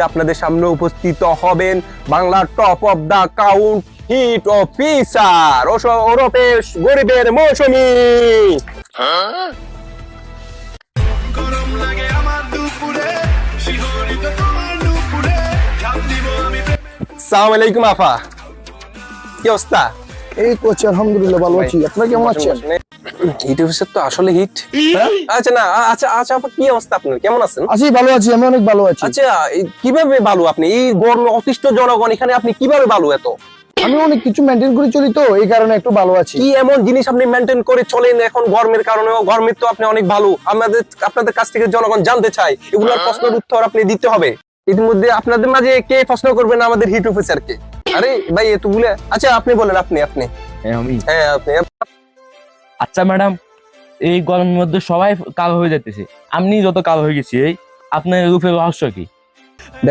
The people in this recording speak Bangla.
আপনাদের সামনে উপস্থিত হবেন বাংলার top of the count hit officer ওরফে গরিবের মৌসুমী। আসসালামু আলাইকুম আফা, কি অবস্থা? এই করছি আলহামদুলিল্লাহ, ভালো আছি। আপনারা কেমন আছেন? হিট অফিসার তো আসলে হিট। আচ্ছা না, আচ্ছা আচ্ছা আপা, কি অবস্থা আপনার, কেমন আছেন? আছি, ভালো আছি, আমি অনেক ভালো আছি। আচ্ছা কিভাবে ভালো আপনি, এই গরমে অতিষ্ঠ জনগণ এখানে আপনি কিভাবে ভালো এত? আমি অনেক কিছু মেনটেন করে চলি, তো এই কারণে একটু ভালো আছি। কি এমন জিনিস আপনি মেনটেন করে চলেন এখন গরমের কারণে? গরমের তো আপনি অনেক ভালো, আপনাদের কাছ থেকে জনগণ জানতে চায়, এগুলোর প্রশ্নের উত্তর আপনি দিতে হবে। ইতিমধ্যে আপনাদের মাঝে কে প্রশ্ন করবেন আমাদের হিট অফিসারকে? আরে ভাই এত ভুলে, আচ্ছা আপনি বলেন, আপনি আমি হ্যাঁ আপনি। আচ্ছা ম্যাডাম, এই গরমের মধ্যে সবাই কালো হয়ে যাইতেছে, আপনি যত কালো হয়ে গেছি, এই আপনার রূপের রহস্য কি?